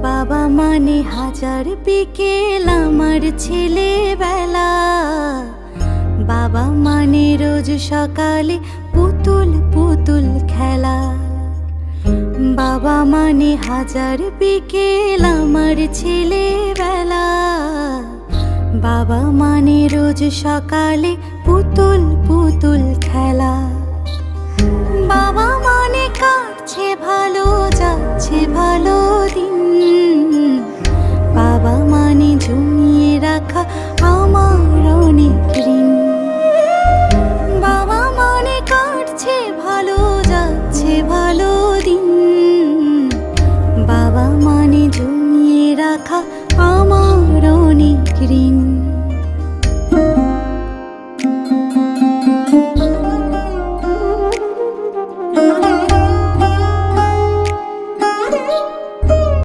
বাবা মানে হাজার বিকেল আমার ছেলেবেলা। বাবা মানে রোজ সকালে পুতুল পুতুল খেলা। বাবা মানে হাজার বিকেল আমার ছেলেবেলা। বাবা মানে রোজ সকালে পুতুল পুতুল খেলা। বাবা মানে কাটছে ভালো, যাচ্ছে ভালো দিন। বাবা মানে জমিয়ে রাখা আমার অনেক ঋণ। বাবা মানে কাটছে ভালো, যাচ্ছে ভালো দিন। বাবা মানে জমিয়ে রাখা আমার অনেক ঋণ।